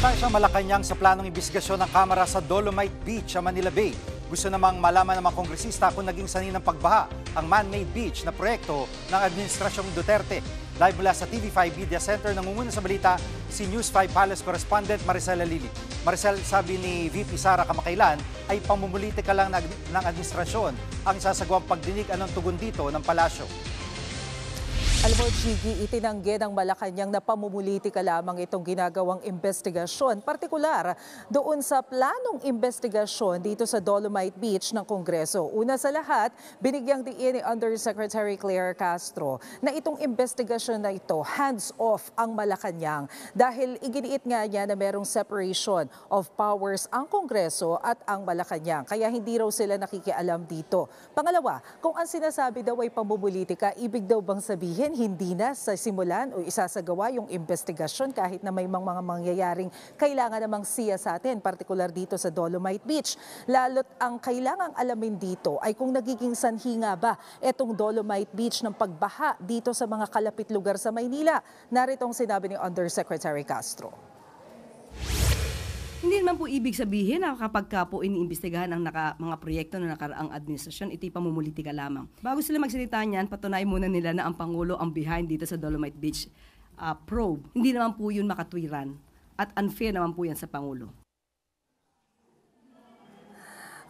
Sustansyang Malacanang sa planong imbestigasyon ng Kamara sa Dolomite Beach sa Manila Bay. Gusto namang malaman ng mga kongresista kung naging sanhi ng pagbaha ang man-made beach na proyekto ng Administrasyong Duterte. Live mula sa TV5 Media Center, nangunguna sa balita si News 5 Palace Correspondent Maricel Alili. Maricel, sabi ni VP Sara kamakailan ay pamumulitika lang ng administrasyon ang isasagawang pagdinig. Anong tugon dito ng palasyo? Alam mo, Gigi, itinanggi ng Malacanang na pamumulitika lamang itong ginagawang investigasyon, partikular doon sa planong investigasyon dito sa Dolomite Beach ng Kongreso. Una sa lahat, binigyang diin ni Undersecretary Claire Castro na itong investigasyon na ito, hands-off ang Malacanang dahil iginiit nga niya na merong separation of powers ang Kongreso at ang Malacanang. Kaya hindi raw sila nakikialam dito. Pangalawa, kung ang sinasabi daw ay pamumulitika, ibig daw bang sabihin hindi na sa simulan o isasagawa yung investigasyon kahit na may mga mangyayaring kailangan namang siya sa atin, partikular dito sa Dolomite Beach. Lalo't ang kailangang alamin dito ay kung nagiging sanhi nga ba itong Dolomite Beach ng pagbaha dito sa mga kalapit lugar sa Maynila. Narito ang sinabi ni Undersecretary Castro. Hindi naman po ibig sabihin na kapag ka po iniimbestigahan ang mga proyekto na nakaraang administrasyon, ito'y pamumulitika lamang. Bago sila magsalita niyan, patunayan muna nila na ang Pangulo ang behind dito sa Dolomite Beach probe. Hindi naman po yun makatwiran at unfair naman po yan sa Pangulo.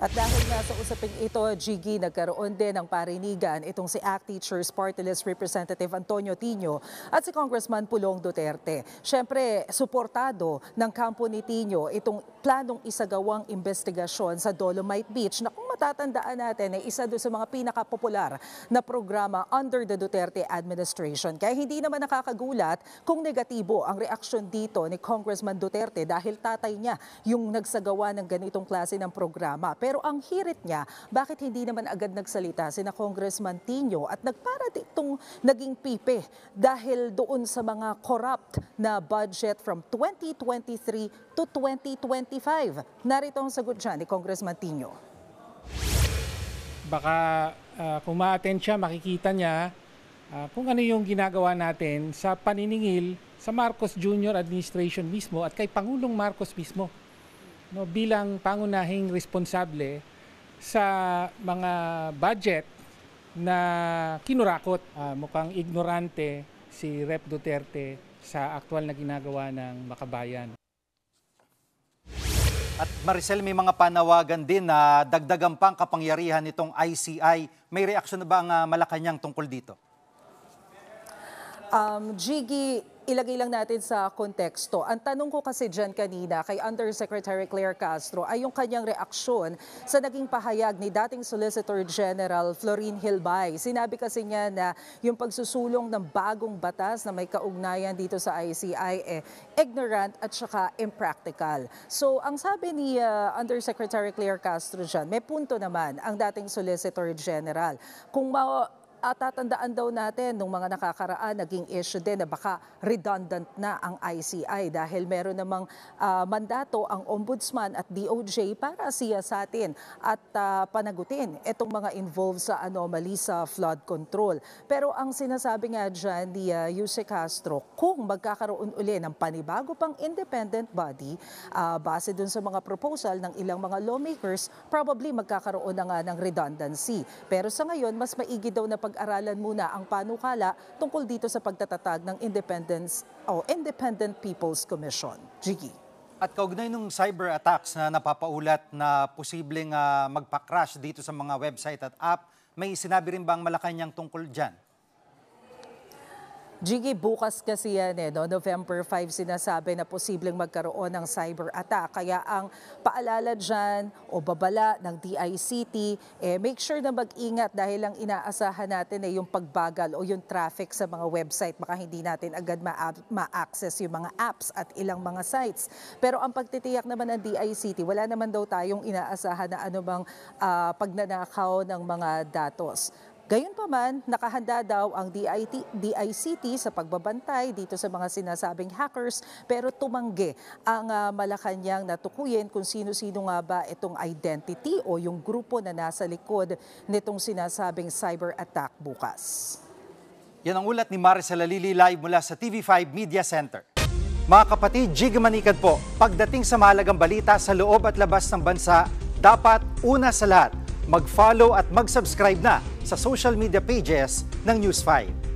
At dahil nga sa usaping ito, Gigi, nagkaroon din ng parinigan itong si ACT Teachers Party List Representative Antonio Tino at si Congressman Pulong Duterte. Siyempre, suportado ng kampo ni Tino itong planong isagawang investigasyon sa Dolomite Beach na kung matatandaan natin ay isa doon sa mga pinakapopular na programa under the Duterte administration. Kaya hindi naman nakakagulat kung negatibo ang reaksyon dito ni Congressman Duterte dahil tatay niya yung nagsagawa ng ganitong klase ng programa. Pero ang hirit niya, bakit hindi naman agad nagsalita sina Congressman Tino at nagpara itong naging pipe dahil doon sa mga corrupt na budget from 2023 to 2025. Narito ang sagot dyan ni Congressman Tino. Baka kung ma-attend siya, makikita niya kung ano yung ginagawa natin sa paniningil sa Marcos Jr. administration mismo at kay Pangulong Marcos mismo. No, bilang pangunahing responsable sa mga budget na kinurakot. Mukhang ignorante si Rep. Duterte sa aktual na ginagawa ng Makabayan. At Maricel, may mga panawagan din na dagdagan pang kapangyarihan nitong ICI. May reaksyon na ba ang Malacanang tungkol dito? Gigi, ilagay lang natin sa konteksto. Ang tanong ko kasi dyan kanina kay Undersecretary Claire Castro ay yung kanyang reaksyon sa naging pahayag ni dating Solicitor General Florin Hilbay. Sinabi kasi niya na yung pagsusulong ng bagong batas na may kaugnayan dito sa ICI ignorant at saka impractical. So ang sabi ni Undersecretary Claire Castro dyan, may punto naman ang dating Solicitor General. Kung tatandaan daw natin nung mga nakakaraan, naging issue din na baka redundant na ang ICI dahil meron namang mandato ang Ombudsman at DOJ para siyasatin at panagutin itong mga involved sa anomaly sa flood control. Pero ang sinasabi nga dyan ni Yuse Castro, kung magkakaroon uli ng panibago pang independent body, base dun sa mga proposal ng ilang mga lawmakers, probably magkakaroon na nga ng redundancy. Pero sa ngayon, mas maigi daw na pag-aralan muna ang panukala tungkol dito sa pagtatatag ng Independent People's Commission. Gigi. At kaugnay ng cyber attacks na napapaulat na posibleng magpa-crash dito sa mga website at app, may sinabi rin bang Malacanang tungkol dyan? Gigi, bukas kasi yan no? November 5 sinasabi na posibleng magkaroon ng cyber attack. Kaya ang paalala dyan o babala ng DICT, make sure na mag-ingat dahil ang inaasahan natin yung pagbagal o yung traffic sa mga website. Baka hindi natin agad ma-access yung mga apps at ilang mga sites. Pero ang pagtitiyak naman ng DICT, wala naman daw tayong inaasahan na anumang pagnanakaw ng mga datos. Gayunpaman, nakahanda daw ang DICT sa pagbabantay dito sa mga sinasabing hackers pero tumanggi ang Malacanang na tukuyin kung sino-sino nga ba itong identity o yung grupo na nasa likod nitong sinasabing cyber attack bukas. Yan ang ulat ni Maricel Alili live mula sa TV5 Media Center. Mga kapatid, Jig Manikad po, pagdating sa mahalagang balita sa loob at labas ng bansa, dapat una sa lahat, mag-follow at mag-subscribe na sa social media pages ng News 5.